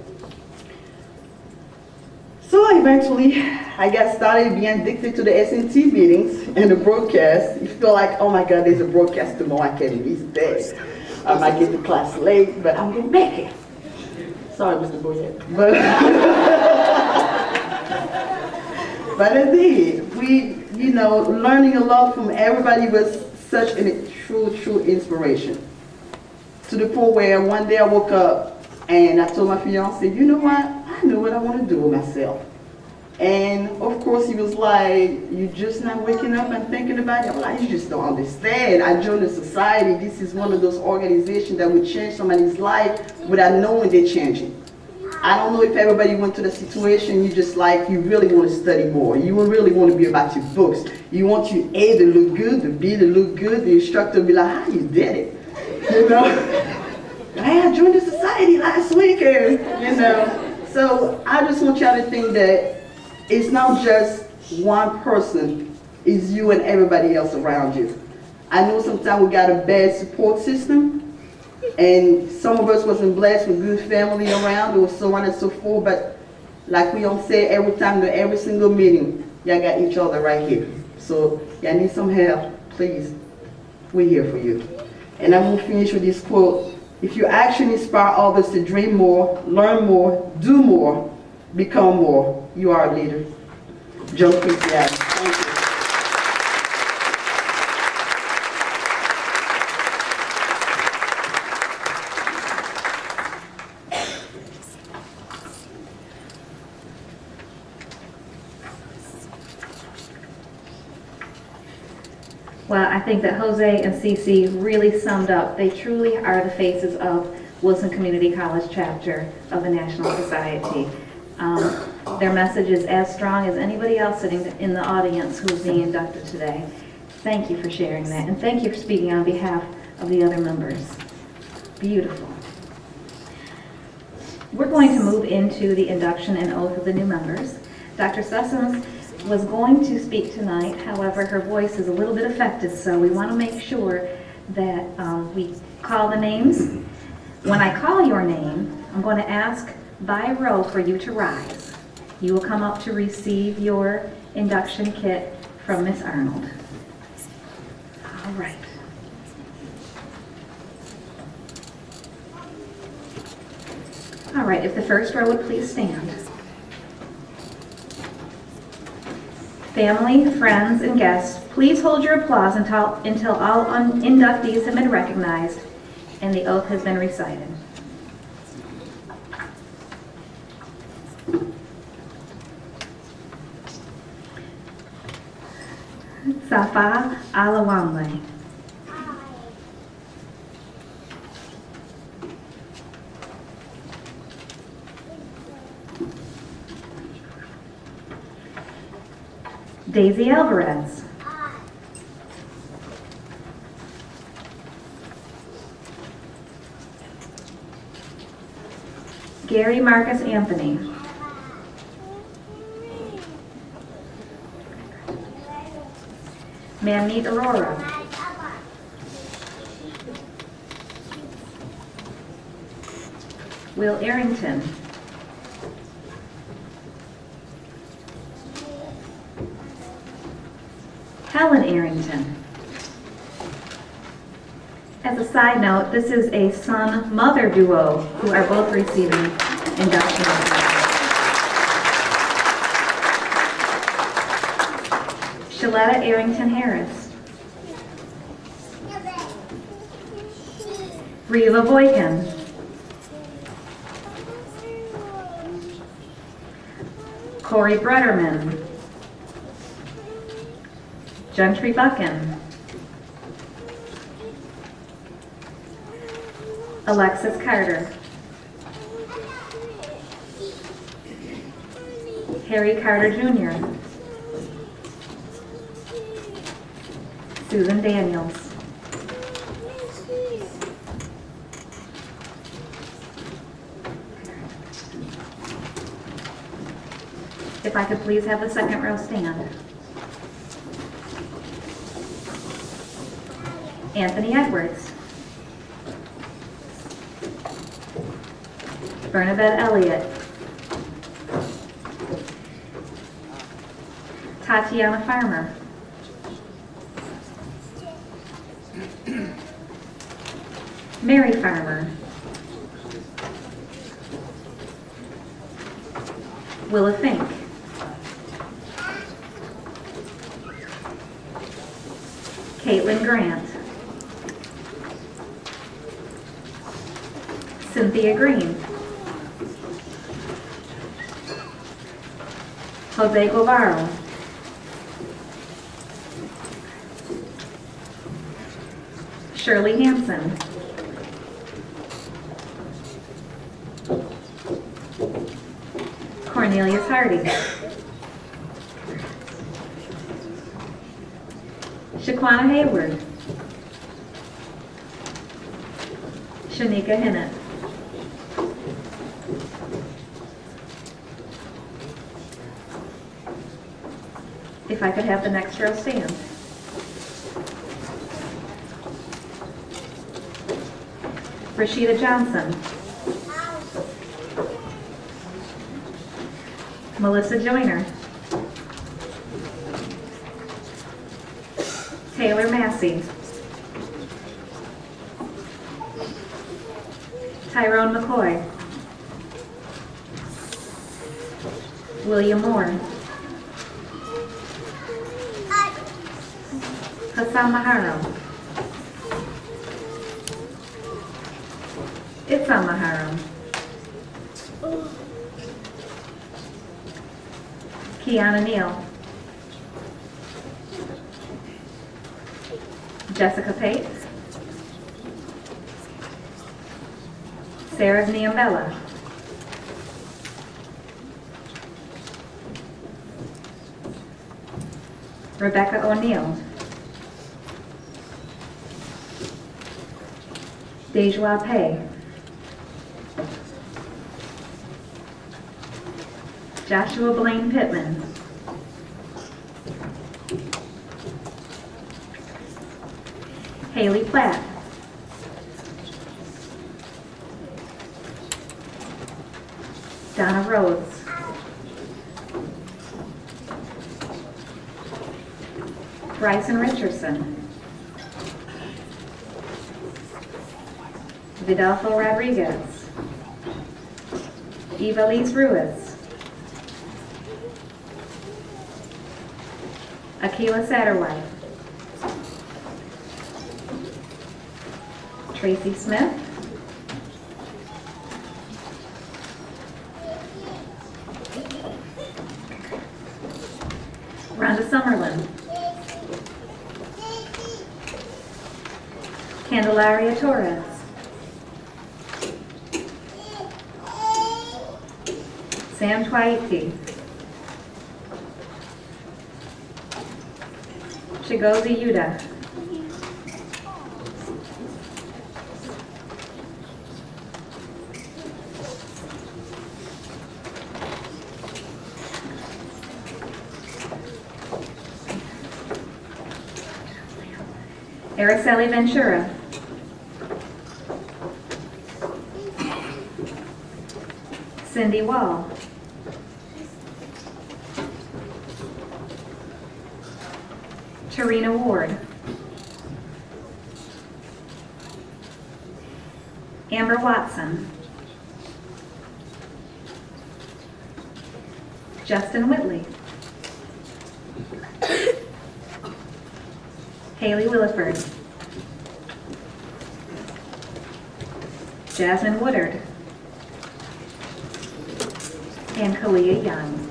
E: So eventually, I got started being addicted to the S&T meetings and the broadcast. You feel like, oh my God, there's a broadcast tomorrow, I can't miss that. I might get to class late, but I'm gonna make it. Sorry, Mr. Boyette. But, but indeed, learning a lot from everybody was such a true inspiration. To the point where one day I woke up and I told my fiance, you know what? I know what I want to do with myself. And of course he was like, you just not waking up and thinking about it? I'm like, you just don't understand. I joined the society. This is one of those organizations that would change somebody's life without knowing they're changing. I don't know if everybody went to the situation, you really want to study more. You really want to be about your books. You want your A to look good, the B to look good, the instructor will be like, how you did it? You know? I joined the society last weekend, you know? So I just want y'all to think that it's not just one person, it's you and everybody else around you. I know sometimes we got a bad support system, and some of us wasn't blessed with good family around or so on and so forth, but like we don't say every time to every single meeting, y'all got each other right here. So y'all need some help, please, we're here for you. And I'm gonna finish with this quote. If your action inspire others to dream more, learn more, do more, become more, you are a leader. Joe Christian. Thank you.
A: Well, I think that Jose and Cece really summed up. They truly are the faces of Wilson Community College chapter of the National Society. Their message is as strong as anybody else sitting in the audience who's being inducted today. Thank you for sharing that, and thank you for speaking on behalf of the other members. Beautiful. We're going to move into the induction and oath of the new members. Dr. Sessoms was going to speak tonight, however, her voice is a little bit affected, so we want to make sure that we call the names. When I call your name, I'm going to ask by row for you to rise. You will come up to receive your induction kit from Miss Arnold. All right. All right, if the first row would please stand. Family, friends, and guests, please hold your applause until all inductees have been recognized and the oath has been recited. Safa Alawamle. Daisy Alvarez. Gary Marcus Anthony. Manmeet Aurora. Will Arrington. Helen Arrington. As a side note, this is a son-mother duo who are both receiving induction. Shaletta Arrington Harris. Reva Boykin. Corey Brederman. Gentry Buchan. Alexis Carter. Harry Carter Jr. Susan Daniels. If I could please have the second row stand. Anthony Edwards. Bernadette Elliott. Tatiana Farmer. Mary Farmer. Willa Fink. Caitlin Grant. Cynthia Green. Jose Guevara. Shirley Hansen. Cornelius Hardy. Shaquana Hayward. Shanika Hinnett. If I could have the next row stand. Rashida Johnson. Melissa Joyner. Taylor Massey. Tyrone McCoy. William Moore. Hassan Maharam. Itzam Maharam. Kiana Neal. Jessica Pate. Sarah Niambella. Rebecca O'Neill. Dejua Pei. Joshua Blaine Pittman. Haley Platt. Donna Rhodes. Bryson Richardson. Vidalfo Rodriguez. Evalise Ruiz. Akila Satterwhite. Tracy Smith. Rhonda Summerlin. Candelaria Torres. Sam Twaiti. Chigozie Yuda. Araceli Ventura. Cindy Wall. Tarina Ward. Amber Watson. Justin Whitley. Haley Williford. Jasmine Woodard. And Kalia Young.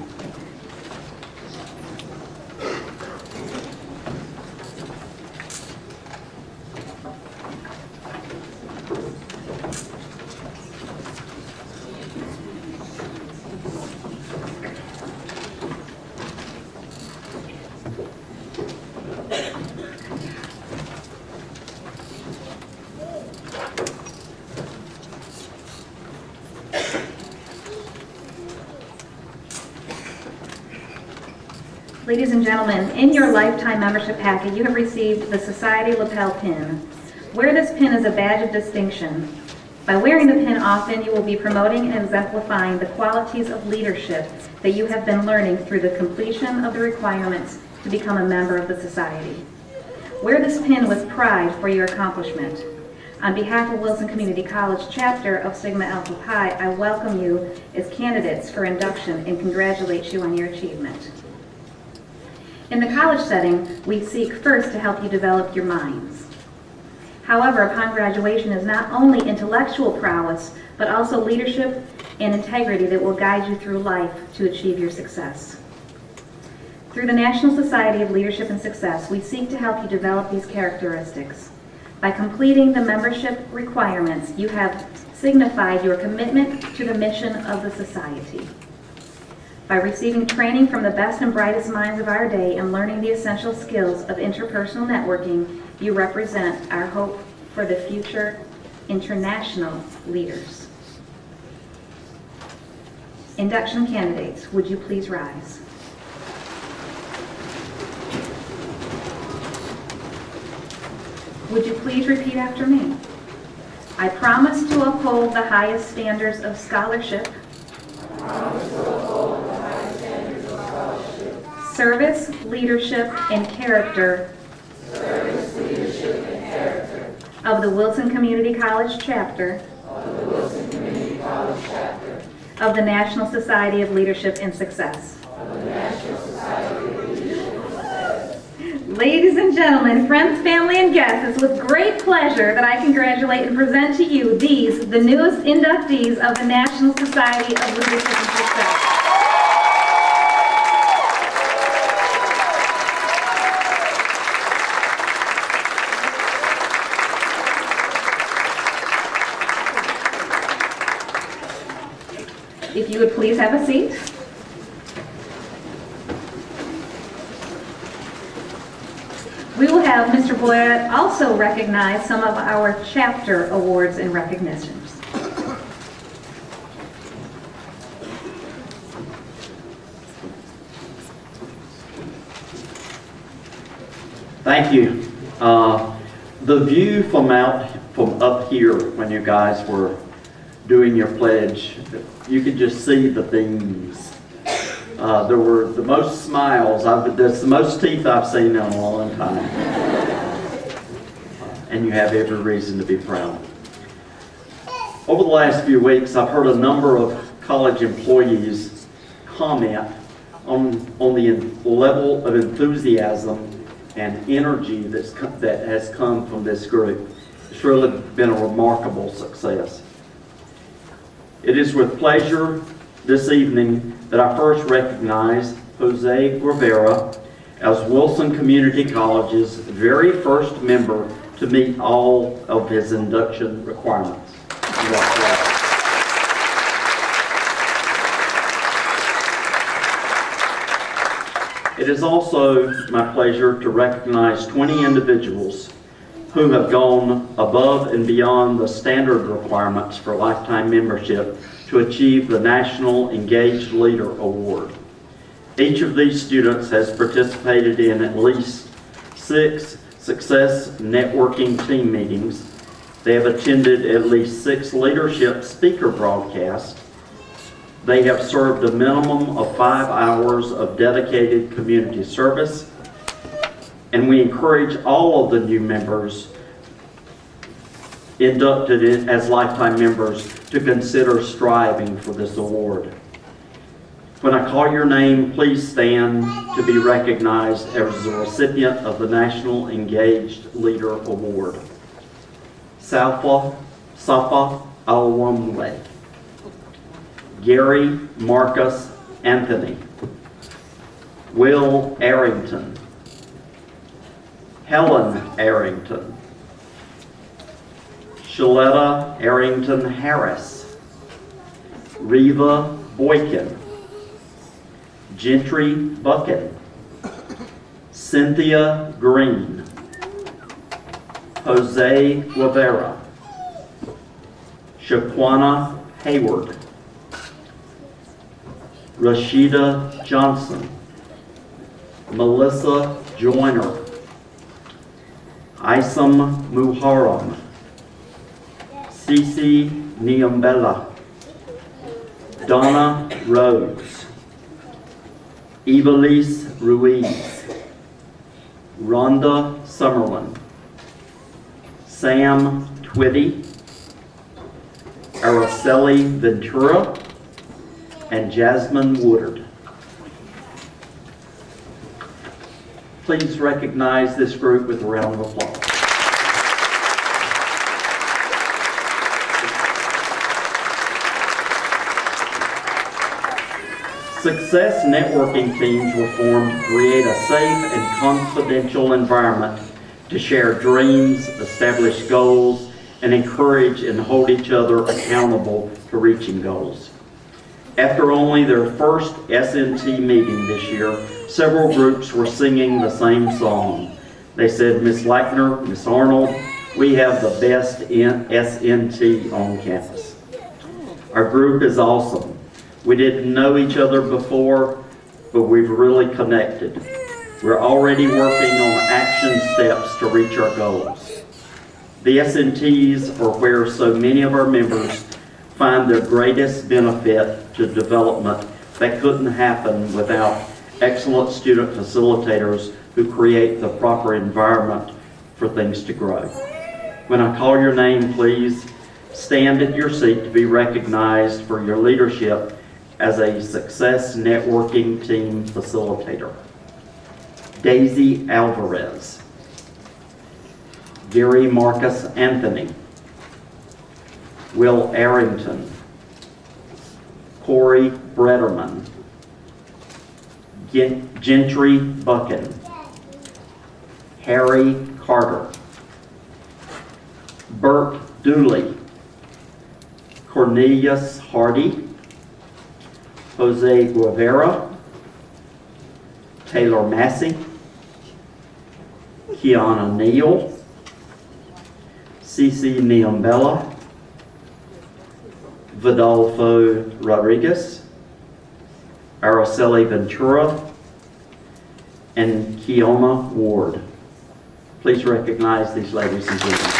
A: Ladies and gentlemen, in your lifetime membership packet, you have received the Society lapel pin. Wear this pin as a badge of distinction. By wearing the pin often, you will be promoting and exemplifying the qualities of leadership that you have been learning through the completion of the requirements to become a member of the society. Wear this pin with pride for your accomplishment. On behalf of Wilson Community College chapter of Sigma Alpha Pi, I welcome you as candidates for induction and congratulate you on your achievement. In the college setting, we seek first to help you develop your minds. However, upon graduation is not only intellectual prowess, but also leadership and integrity that will guide you through life to achieve your success. Through the National Society of Leadership and Success, we seek to help you develop these characteristics. By completing the membership requirements, you have signified your commitment to the mission of the society. By receiving training from the best and brightest minds of our day and learning the essential skills of interpersonal networking, you represent our hope for the future international leaders. Induction candidates, would you please rise? Would you please repeat after me? I promise to uphold the highest standards of scholarship, service, leadership, and character of the Wilson Community College chapter of the National Society of Leadership and Success. Ladies and gentlemen, friends, family, and guests, it's with great pleasure that I congratulate and present to you these, the newest inductees of the National Society of Leadership and Success. If you would please have a seat. We will have Mr. Boyd also recognize some of our chapter awards and recognitions.
F: Thank you. The view from up here when you guys were doing your pledge, you could just see the beams. There were the most smiles. That's the most teeth I've seen in a long time. And you have every reason to be proud. Over the last few weeks, I've heard a number of college employees comment on the level of enthusiasm and energy that has come from this group. It's really been a remarkable success. It is with pleasure this evening that I first recognize Jose Rivera as Wilson Community College's very first member to meet all of his induction requirements. It is also my pleasure to recognize 20 individuals who have gone above and beyond the standard requirements for lifetime membership to achieve the National Engaged Leader Award. Each of these students has participated in at least 6 Success Networking team meetings. They have attended at least 6 leadership speaker broadcasts. They have served a minimum of 5 hours of dedicated community service. And we encourage all of the new members inducted as lifetime members to consider striving for this award. When I call your name, please stand to be recognized as the recipient of the National Engaged Leader Award. Safa Awamle, Gary Marcus Anthony, Will Arrington, Helen Arrington, Shaletta Arrington Harris, Reva Boykin, Gentry Buchan, Cynthia Green, Jose Rivera, Shaquana Hayward, Rashida Johnson, Melissa Joyner, Isam Muharram, Cece Niambella, Donna Rhodes, Evelise Ruiz, Rhonda Summerlin, Sam Twitty, Araceli Ventura, and Jasmine Woodard. Please recognize this group with a round of applause. Success networking teams were formed to create a safe and confidential environment to share dreams, establish goals, and encourage and hold each other accountable to reaching goals. After only their first SNT meeting this year, several groups were singing the same song. They said, "Miss Lackner, Miss Arnold, we have the best SNT on campus." Our group is awesome. We didn't know each other before, but we've really connected. We're already working on action steps to reach our goals. The SNTs are where so many of our members find their greatest benefit to development that couldn't happen without excellent student facilitators who create the proper environment for things to grow. When I call your name, please stand at your seat to be recognized for your leadership as a Success Networking Team Facilitator. Daisy Alvarez, Gary Marcus Anthony, Will Arrington, Corey Bretterman, Gentry Buchan, Harry Carter, Bert Dooley, Cornelius Hardy, Jose Guevara, Taylor Massey, Kiana Neal, Cece Niambella, Vidalfo Rodriguez, Araceli Ventura, and Kiona Ward. Please recognize these ladies and gentlemen.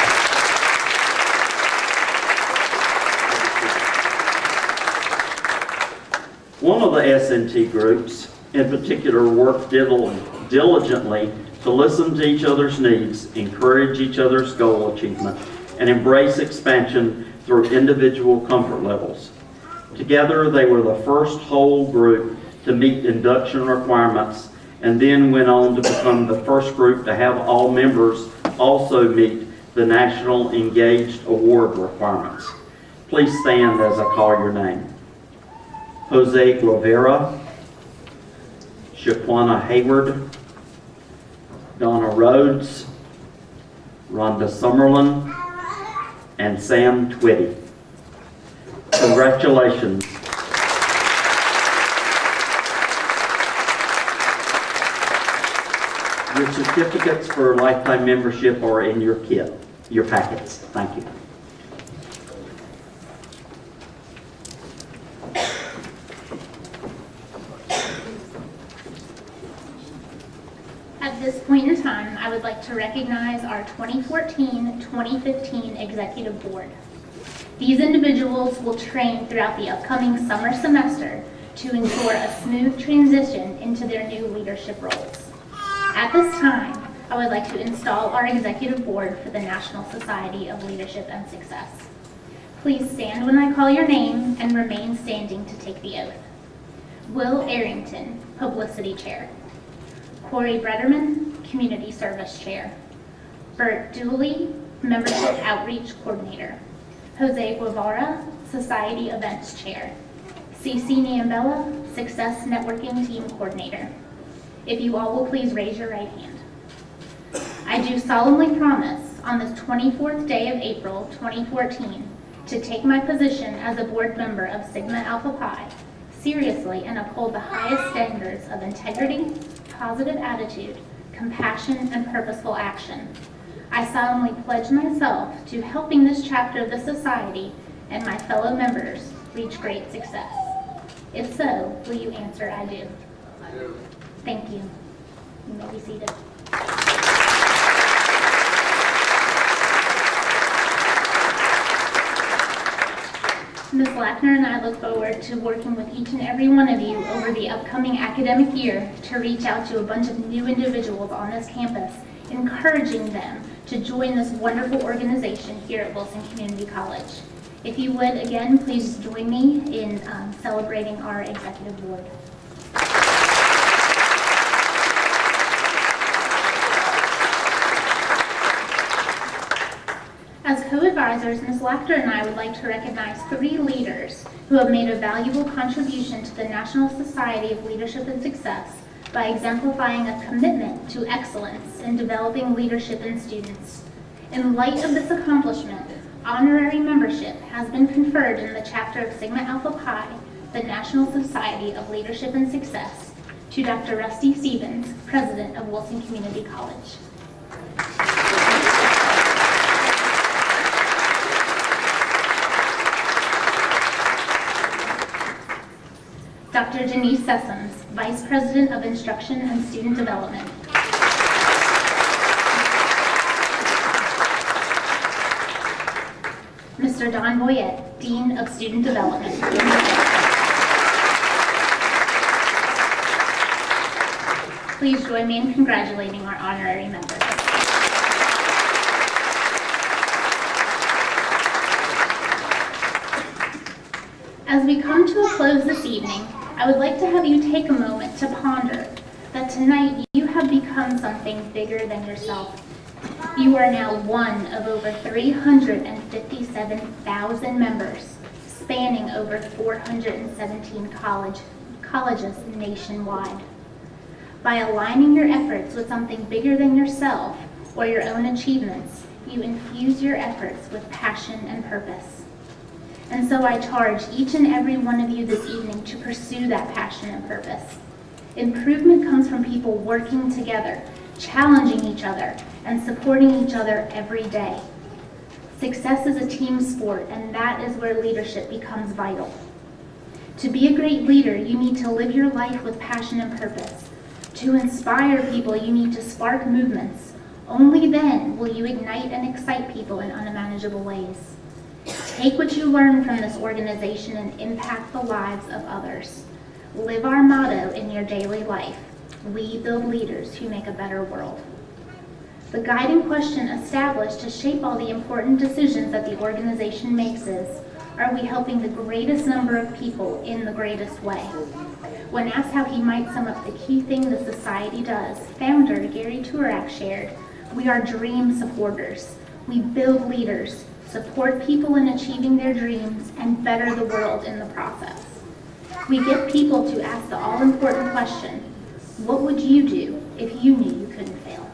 F: One of the SNT groups in particular worked diligently to listen to each other's needs, encourage each other's goal achievement, and embrace expansion through individual comfort levels. Together, they were the first whole group to meet induction requirements, and then went on to become the first group to have all members also meet the National Engaged Award requirements. Please stand as I call your name. Jose Guevara, Shaquana Hayward, Donna Rhodes, Rhonda Summerlin, and Sam Twitty. Congratulations. Your certificates for lifetime membership are in your kit, your packets. Thank you.
G: At this point in time, I would like to recognize our 2014-2015 Executive Board. These individuals will train throughout the upcoming summer semester to ensure a smooth transition into their new leadership roles. At this time, I would like to install our Executive Board for the National Society of Leadership and Success. Please stand when I call your name and remain standing to take the oath. Will Arrington, Publicity Chair. Corey Bretterman, Community Service Chair. Bert Dooley, Membership Outreach Coordinator. Jose Guevara, Society Events Chair. Cece Niambella, Success Networking Team Coordinator. If you all will please raise your right hand. I do solemnly promise on this 24th day of April 2014 to take my position as a board member of Sigma Alpha Pi seriously and uphold the highest standards of integrity, positive attitude, compassion, and purposeful action. I solemnly pledge myself to helping this chapter of the society and my fellow members reach great success. If so, will you answer, I do? I do. Thank you. You may be seated. Ms. Lackner and I look forward to working with each and every one of you over the upcoming academic year to reach out to a bunch of new individuals on this campus, encouraging them to join this wonderful organization here at Wilson Community College. If you would, again, please join me in celebrating our executive board. As co-advisors, Ms. Lackner and I would like to recognize 3 leaders who have made a valuable contribution to the National Society of Leadership and Success by exemplifying a commitment to excellence in developing leadership in students. In light of this accomplishment, honorary membership has been conferred in the chapter of Sigma Alpha Pi, the National Society of Leadership and Success, to Dr. Rusty Stevens, President of Wilson Community College. Dr. Janice Sessoms, Vice President of Instruction and Student Development. Mr. Don Boyette, Dean of Student Development. Please join me in congratulating our honorary members. As we come to a close this evening, I would like to have you take a moment to ponder that tonight you have become something bigger than yourself. You are now one of over 357,000 members, spanning over 417 colleges nationwide. By aligning your efforts with something bigger than yourself or your own achievements, you infuse your efforts with passion and purpose. And so I charge each and every one of you this evening to pursue that passion and purpose. Improvement comes from people working together, challenging each other, and supporting each other every day. Success is a team sport, and that is where leadership becomes vital. To be a great leader, you need to live your life with passion and purpose. To inspire people, you need to spark movements. Only then will you ignite and excite people in unmanageable ways. Take what you learn from this organization and impact the lives of others. Live our motto in your daily life. We build leaders who make a better world. The guiding question established to shape all the important decisions that the organization makes is, are we helping the greatest number of people in the greatest way? When asked how he might sum up the key thing the society does, founder Gary Turak shared, we are dream supporters. We build leaders, support people in achieving their dreams, and better the world in the process. We get people to ask the all-important question, what would you do if you knew you couldn't fail?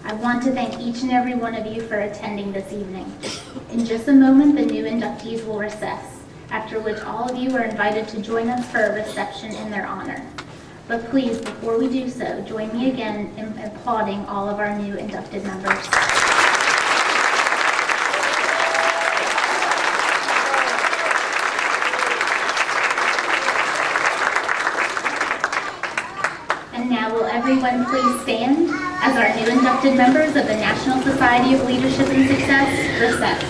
G: I want to thank each and every one of you for attending this evening. In just a moment, the new inductees will recess, after which all of you are invited to join us for a reception in their honor. But please, before we do so, join me again in applauding all of our new inducted members. And now will everyone please stand as our new inducted members of the National Society of Leadership and Success recess.